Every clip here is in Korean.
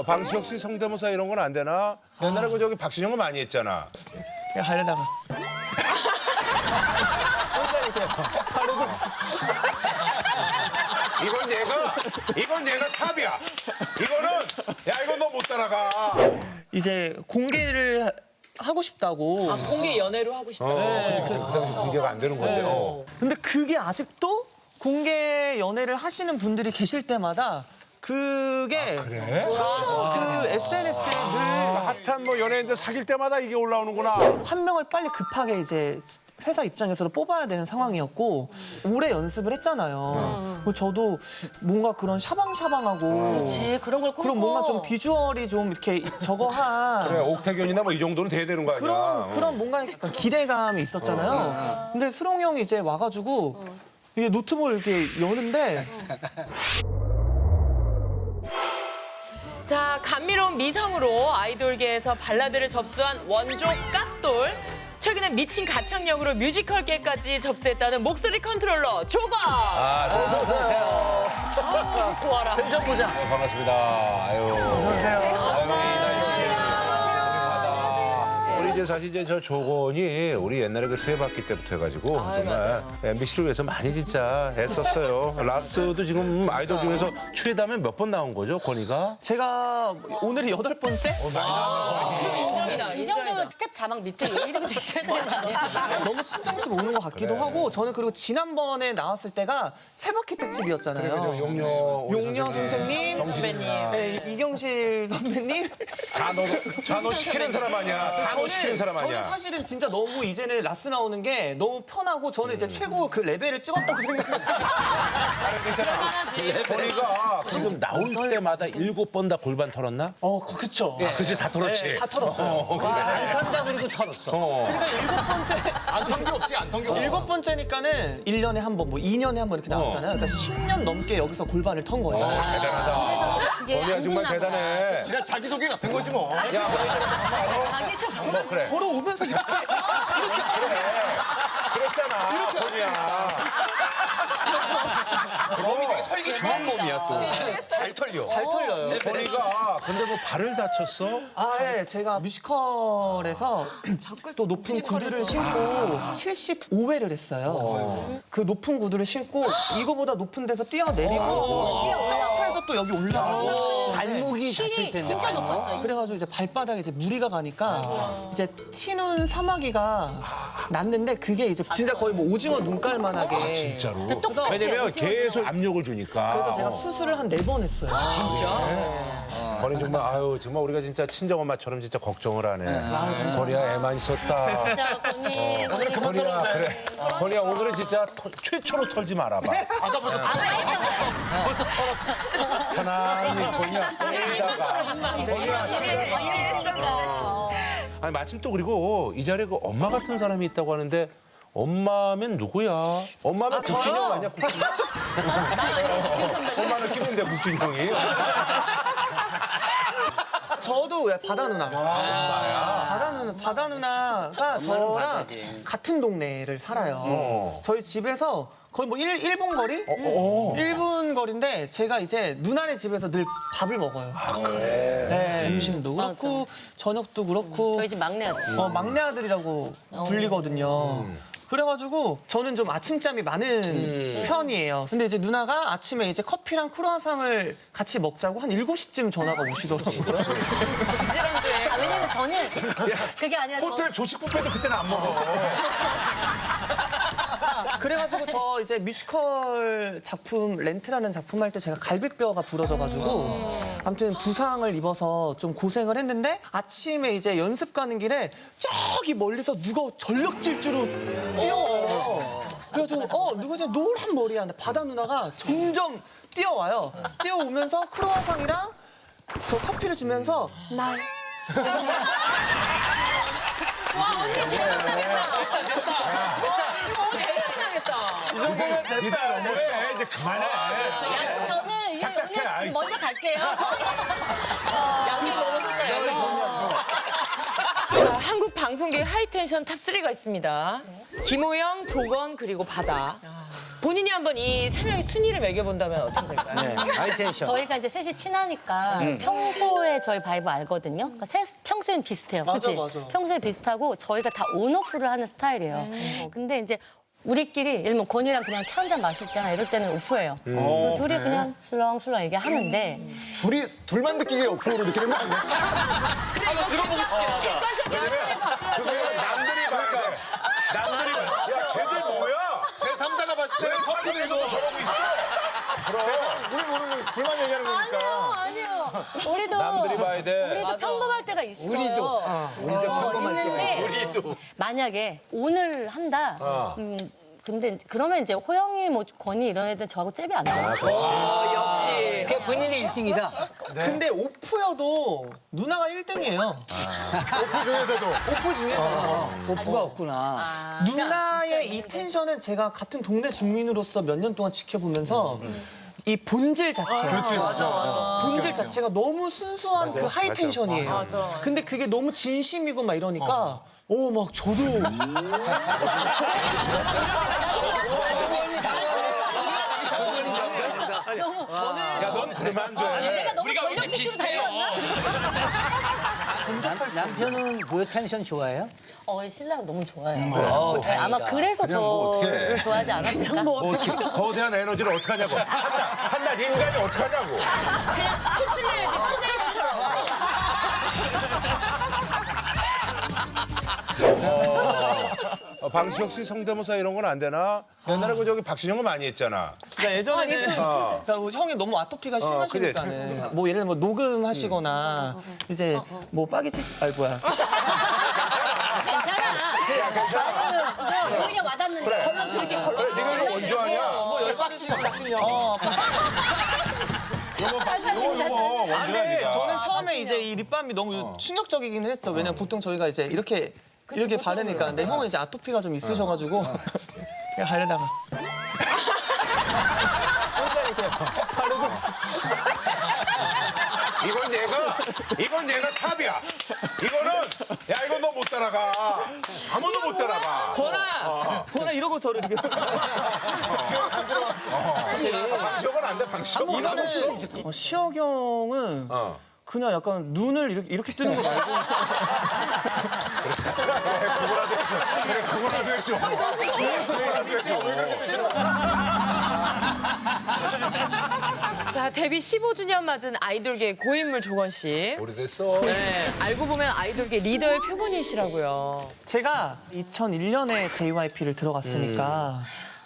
방시혁 씨 성대모사 이런 건 안 되나? 옛날에 그 저기 박신영은 많이 했잖아. 그냥 하려다가. 이건 얘가 탑이야. 이건 너 못 따라가. 이제 공개를 하고 싶다고. 공개 연애로 하고 싶다. 그치. 그 당시 공개가 안 되는 건데. 근데 그게 아직도 공개 연애를 하시는 분들이 계실 때마다 그게 항상 그 SNS에 늘 핫한 뭐 연예인들 사귈 때마다 이게 올라오는구나. 한 명을 빨리 급하게 이제 회사 입장에서도 뽑아야 되는 상황이었고 오래 연습을 했잖아요. 그리고 저도 뭔가 그런 샤방샤방하고 그렇지, 그런 걸 그런 뭔가 좀 비주얼이 좀 이렇게 저거한 그래, 옥태견이나 뭐 이 정도는 돼야 되는 거 아니야. 그런 뭔가 약간 기대감이 있었잖아요. 근데 수롱이 형이 이제 와가지고 이게 노트북을 이렇게 여는데 자, 감미로운 미성으로 아이돌계에서 발라드를 접수한 원조 깍돌. 최근에 미친 가창력으로 뮤지컬계까지 접수했다는 목소리 컨트롤러 조건. 어서오세요. 좋아라. 텐션 보자. 반갑습니다. 아유. 우리 이제 사실 이제 저 조건이 우리 옛날에 그 세바퀴 때부터 해가지고 정말 MBC를 위해서 많이 진짜 애썼어요. 라스도 지금 아이돌 중에서 최다음에 몇 번 나온 거죠, 권희가? 제가 오늘이 8번째? 인정이다. 이 정도면 스텝 자막 밑에 이름도 있어야 되지 않아요? 너무 친정집 오는 것 같기도 하고 저는 그리고 지난번에 나왔을 때가 세바퀴 특집이었잖아요. 용녀 선생님, 선배님. 네, 이경실 선배님. 다 너 시키는 사람 아니야. 다 너 시키는 사람 저는 아니야. 사실은 진짜 너무 이제는 라스 나오는 게 너무 편하고 저는 이제 최고 그 레벨을 찍었다고 생각해요. 권희가 지금 나올 때마다 7번 다 골반 털었나? 그쵸. 그치, 다 털었지. 다 털었어요. 안 산다 그리고 털었어. 그러니까 안 턴 게 없지, 안 턴 게 없어. 7번째니까는 1년에 한 번, 뭐 2년에 한 번 이렇게 나왔잖아요. 그러니까 10년 넘게 여기서 골반을 턴 거예요. 대단하다. 권희야 정말 대단해. 그냥 자기소개 같은 거지 뭐. 뭐 그래. 걸어오면서 이렇게 그랬잖아. 권희야. 몸이 되게 털기 좋은 몸이야 또. 잘 털려. 잘 털려요. 권희가 근데 뭐 발을 다쳤어? 예. 제가 뮤지컬에서 또 높은 구두를 신고 75회를 했어요. 그 높은 구두를 신고 이거보다 높은 데서 뛰어내리고 점프해서 또 여기 올라가고 발목이 다칠 힐이 텐데. 진짜 높았어요. 그래가지고 이제 발바닥에 이제 무리가 가니까 이제 튀는 사마귀가 났는데 그게 이제 진짜 거의 뭐 오징어 눈깔만하게 진짜로? 그래서 왜냐면 계속 압력을 주니까. 그래서 제가 수술을 한 4번 했어요. 권희 정말 정말 우리가 진짜 친정엄마처럼 진짜 걱정을 하네. 권희야 애만 있었다. 자, 언니. 권희야 그래. 권희야 오늘은 진짜 최초로 털지 말아봐. 편안히 권희야 아니 마침 또 그리고 이 자리에 그 엄마 같은 사람이 있다고 하는데 엄마면 누구야? 엄마면 국진영 아니야? 국진영? 엄마 느낌인데 국진영이. 저도 왜 바다 누나. 바다 누나가 저랑 같은 동네를 살아요. 저희 집에서 거의 뭐 1분 거리? 1분 거리인데 제가 이제 누나네 집에서 늘 밥을 먹어요. 네, 점심도 그렇고 저녁도 그렇고 저희 집 막내 아들. 막내 아들이라고 불리거든요. 그래가지고 저는 좀 아침잠이 많은 편이에요. 근데 이제 누나가 아침에 이제 커피랑 크루아상을 같이 먹자고 한 7시쯤 전화가 오시더라고요. 아, 왜냐면 저는 그게 아니라 호텔 조식 뷔페도 그때는 안 먹어. 그래가지고 저 이제 뮤지컬 작품 렌트라는 작품 할 때 제가 갈비뼈가 부러져가지고 아무튼 부상을 입어서 좀 고생을 했는데 아침에 이제 연습 가는 길에 저기 멀리서 누가 전력 질주로 뛰어와요. 그래가지고 누구지 노란 머리야. 근데 바다 누나가 점점 뛰어와요. 뛰어오면서 크로와상이랑 저 커피를 주면서 날 니들 너무해. 이제 그만해. 저는 이제 작작해, 그냥 아이. 먼저 갈게요. 양이 너무 좋다. 양이 너무 좋다. 한국 방송계 하이텐션 탑3가 있습니다. 김호영, 조건, 그리고 바다. 본인이 한번 이 3명의 순위를 매겨본다면 어떻게 될까요? 네. 하이텐션. 저희가 이제 셋이 친하니까 평소에 저희 바이브 알거든요. 그러니까 평소엔 비슷해요. 맞아, 그치? 맞아. 평소에 비슷하고 저희가 다 온오프를 하는 스타일이에요. 근데 이제 우리끼리 예를 들면 권이랑 그냥 차 한잔 마실 때나 이럴 때는 오프예요. 둘이 그냥 술렁술렁 얘기하는데 둘만 느끼게 오프로 느끼는 거 아니야? 한번 들어보고 싶긴 하다. 남들이 봐야 야 쟤들 뭐야? 제3자가 봤을 때는 커피 들고 저러고 있어. 우리 모르는 둘만 얘기하는 거니까. 아니요. 우리도 남들이 봐야 돼. 우리도 평범할 때가 있어요. 우리도 평범할 있는데 우리도. 만약에 오늘 한다. 근데 그러면 이제 호영이 뭐 권이 이런 애들 저하고 잽이 안 나요. 역시. 그게 본인이 1등이다. 근데 오프여도 누나가 1등이에요. 오프 중에서도. 오프 중에서. 오프가 없구나. 누나의 이 텐션은 제가 같은 동네 주민으로서 몇 년 동안 지켜보면서 이 본질 자체. 그렇지. 본질 자체가 너무 순수한 그 하이 텐션이에요. 근데 그게 너무 진심이고 막 이러니까 막 저도 야 넌 그러면 안 돼. 우리가 왜 이렇게 비슷해요? 남편은 보여 텐션 좋아해요? 신랑 너무 좋아해요. 네, 아마 그래서 그냥 뭐 어떡해. 저를 좋아하지 않았을까? 어떻게 거대한 에너지를 어떻게 하냐고. 한낱 인간이 어떻게 하냐고. 휩쓸려야지. 포장처럼. 방시혁 씨 성대모사 이런 건 안 되나? 옛날에 그 저기 박신영은 많이 했잖아. 그러니까 예전에는 그러니까 형이 너무 아토피가 심하시니까는 뭐 예를 들면 뭐 녹음하시거나 이제 뭐 빠개치 아이 뭐야 괜찮아. 오히려 와닿는데. 걸렁 들게 걸렁. 그래 네가 이거 원조하냐? 뭐 열받치는 박준이 형. 이거 원조야 근데 네가. 저는 처음에 이제 이 립밤이 너무 충격적이긴 했죠. 왜냐면 보통 저희가 이제 이렇게 바르니까. 근데 형은 이제 아토피가 좀 있으셔가지고 그냥 바르다가 이건 얘가 탑이야. 이거는 야 이건 너 못 따라가. 아무도 못 따라가. 거나 이러고 저를 이렇게 방시혁은 안 돼. 방시혁. 이거는 시혁 형은 그냥 약간 눈을 이렇게 뜨는 거 말고 그거라도 해줘. 그거라도 해줘. 자, 데뷔 15주년 맞은 아이돌계 고인물 조건 씨. 오래됐어. 네, 알고 보면 아이돌계 리더의 표본이시라고요. 제가 2001년에 JYP를 들어갔으니까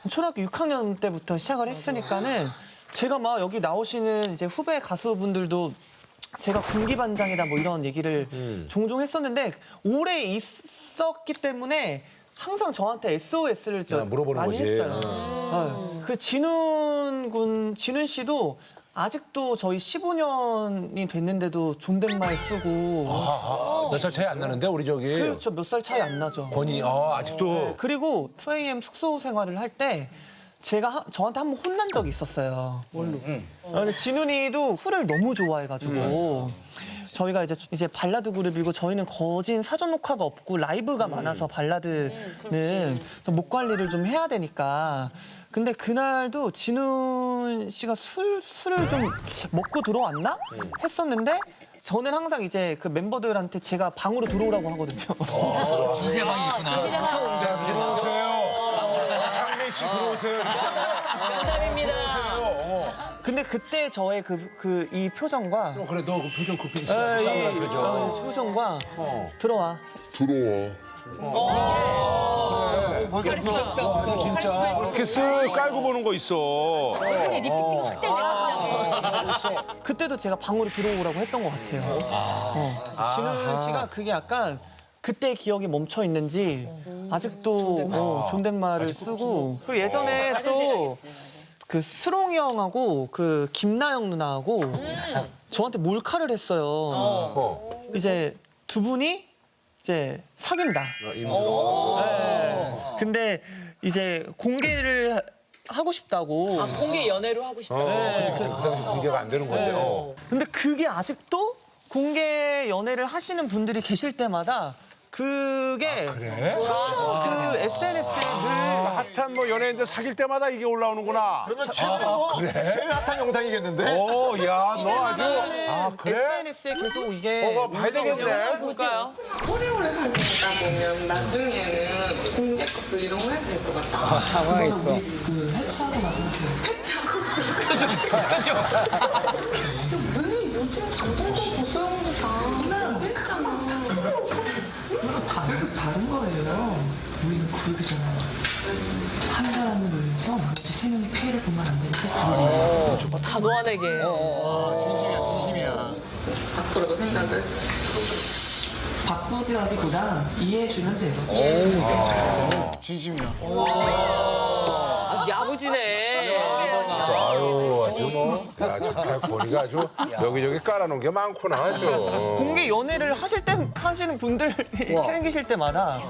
초등학교 6학년 때부터 시작을 했으니까는 제가 막 여기 나오시는 이제 후배 가수분들도 제가 군기반장이다 뭐 이런 얘기를 종종 했었는데 오래 있었기 때문에 항상 저한테 SOS를 물어보는 많이 거지. 했어요. 그 진훈 씨도 아직도 저희 15년이 됐는데도 존댓말 쓰고 몇 살 차이 안 나는데 우리 저기 그렇죠. 몇 살 차이 안 나죠. 권이 아직도 그리고 2AM 숙소 생활을 할 때 제가 저한테 한 번 혼난 적이 있었어요. 뭘로? 근데 진훈이도 술을 너무 좋아해가지고 저희가 이제 발라드 그룹이고 저희는 거진 사전 녹화가 없고 라이브가 많아서 발라드는 목 관리를 좀 해야 되니까. 근데 그날도 진훈 씨가 술을 좀 먹고 들어왔나 했었는데. 저는 항상 이제 그 멤버들한테 제가 방으로 들어오라고 하거든요. 이제 방이 있구나. 들어오세요. 창민 씨 들어오세요. 정답입니다. 근데 그때 저의 이 표정과 그래 너 그 표정 급히 있어. 이 싸움날 표정. 표정과 들어와. 진짜 이렇게 쓱 깔고 보는 거 있어. 근데 리프팅 확 되네 갑자기. 그때도 제가 방으로 들어오라고 했던 것 같아요. 진훈 씨가 그게 약간 그때 기억이 멈춰 있는지 아직도 존댓말을 쓰고 그리고 예전에 또 그 스롱이 형하고 그 김나영 누나하고 저한테 몰카를 했어요. 이제 두 분이 이제 사귄다. 임수로. 네. 근데 이제 공개를 하고 싶다고. 공개 연애로 하고 싶다. 그 당시 공개가 안 되는 건데요. 근데 그게 아직도 공개 연애를 하시는 분들이 계실 때마다 그게 항상 그 SNS에 늘 핫한 뭐 연예인들 사귈 때마다 이게 올라오는구나. 그러면 최고 제일 핫한 영상이겠는데? 오, 야, 너 아주. 아, 그래? SNS에 계속 이게 봐야 되겠네. 볼까요? 오래오래 사귀다 보면 나중에는 공개 커플 이런 거 해야 될 것 같다. 당황했어. 그 해체하고 나서 왜 요즘 장동건 보수형도 다 했잖아. 다른 거예요. 우리는 그룹이잖아요. 한 사람을 위해서 나머지 세 명이 피해를 보면 안 되니까 단호하게. 진심이야. 앞으로도 생각을 바꾸기보다 이해해주면 돼요. 진심이야. 아주 야무지네. 아유, 아주 뭐, 아주 발코니가 아주 여기저기 깔아놓은 게 많구나, 아주. 공개 연애를 하시는 분들 생기실 때마다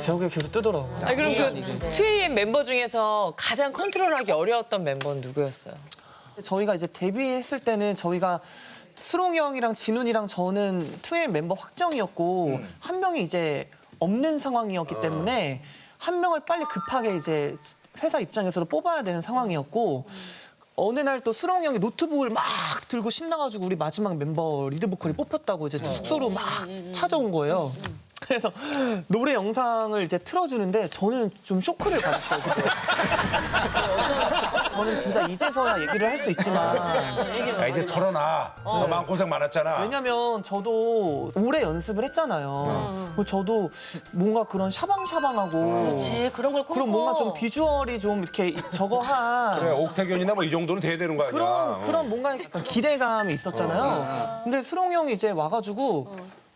저게 계속 뜨더라고요. 아니, 그럼 그 2AM 멤버 중에서 가장 컨트롤하기 어려웠던 멤버는 누구였어요? 저희가 이제 데뷔했을 때는 저희가 스롱이 형이랑 진훈이랑 저는 2AM 멤버 확정이었고 한 명이 이제 없는 상황이었기 때문에 한 명을 빨리 급하게 이제 회사 입장에서도 뽑아야 되는 상황이었고 어느 날 또 스롱이 형이 노트북을 막 들고 신나가지고 우리 마지막 mem버 리드 보컬이 뽑혔다고 이제 숙소로 막 찾아온 거예요. 그래서 노래 영상을 이제 틀어주는데 저는 좀 쇼크를 받았어요. 그때. 저는 진짜 이제서야 얘기를 할 수 있지만 야, 이제 털어놔. 너 마음고생 많았잖아. 왜냐면 저도 오래 연습을 했잖아요. 그리고 저도 뭔가 그런 샤방샤방하고 그렇지, 그런 걸 그런 뭔가 좀 비주얼이 좀 이렇게 저거한 그래, 옥태견이나 뭐 이 정도는 돼야 되는 거 아니야. 그런 뭔가 약간 기대감이 있었잖아요. 근데 수롱이 형이 이제 와가지고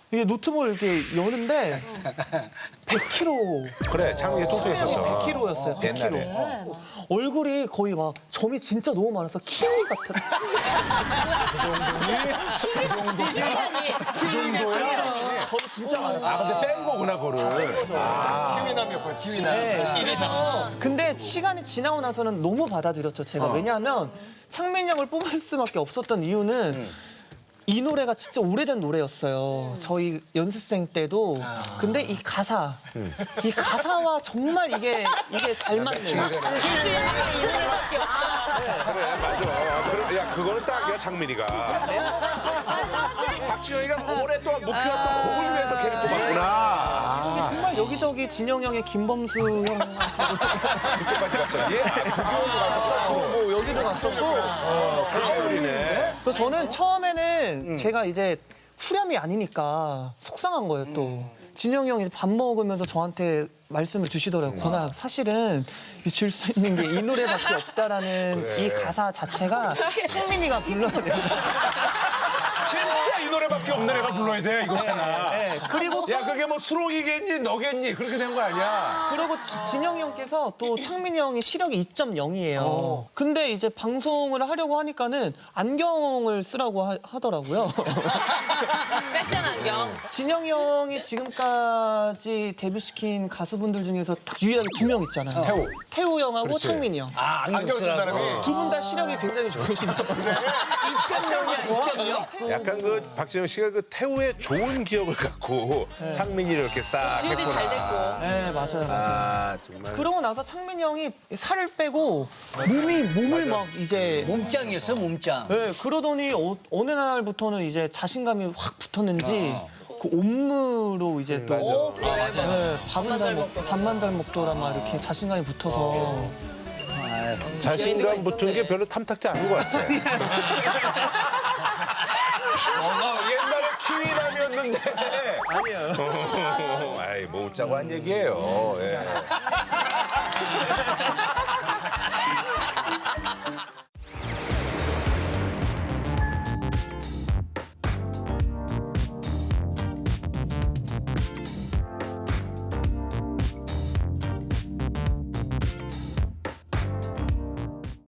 이게 노트북을 이렇게 여는데 100kg. 그래, 창리에 뚱뚱했었어. 100kg였어요. 100kg. 옛날에. 얼굴이 거의 막 점이 진짜 너무 많아서 키위 같은. 점이 진짜 많았어요. 아, 근데 뺀 거구나, 그거를. 키위남이었구나, 키위남. 근데 시간이 지나고 나서는 너무 받아들였죠, 제가. 왜냐하면 창민 형을 뽑을 수밖에 없었던 이유는 이 노래가 진짜 오래된 노래였어요. 저희 연습생 때도. 근데 이 가사와 정말 이게 잘 맞는. 그래, 맞아. 그래, 야, 그거는 딱이야, 창민이가. 박진영이가 오랫동안 목표였던 곡을 위해서 걔를 뽑았구나. 이게 정말 여기저기 진영 형의 김범수 형한테도 그쪽까지 갔었니? 갔었고, 뭐 여기도 갔었고. 그래. 그래서 저는 처음에는 제가 이제 후렴이 아니니까 속상한 거예요, 또. 진영이 형이 밥 먹으면서 저한테 말씀을 주시더라고요. 권아, 사실은 줄 수 있는 게 이 노래밖에 없다라는 이 가사 자체가 창민이가 불러야 된다. 진짜 이 노래밖에 없는 애가 불러야 돼, 이거잖아. 그리고 또 야, 그게 뭐 수록이겠니, 너겠니? 그렇게 된 거 아니야? 그리고 진영이 형께서 또 창민이 형이 시력이 2.0이에요. 근데 이제 방송을 하려고 하니까는 안경을 쓰라고 하더라고요. 패션 안경. 진영이 형이 지금까지 데뷔시킨 가수분들 중에서 딱 유일하게 2명 있잖아요. 태우 형하고 그렇지. 창민이 형. 안경 쓴 사람이. 두 분 다 시력이 굉장히 좋으시더라고요. 약간 그 박진영 씨가 그 태우의 좋은 기억을 갖고 창민이를 이렇게 싹 지훈이 했구나. 잘 됐고. 네, 맞아요. 아, 정말. 그러고 나서 창민이 형이 살을 빼고 몸을 막 이제 몸짱이었어요, 몸짱. 네, 그러더니 어느 날부터는 이제 자신감이 확 붙었는지 그 옴무로 이제 또 네, 밥만 잘 먹더라 막 이렇게 자신감이 붙어서 자신감 붙은 게 별로 탐탁지 않은 것 같아. 옛날에 키위남이었는데. 아니에요. 아이, 뭐 웃자고 한 얘기예요. 예.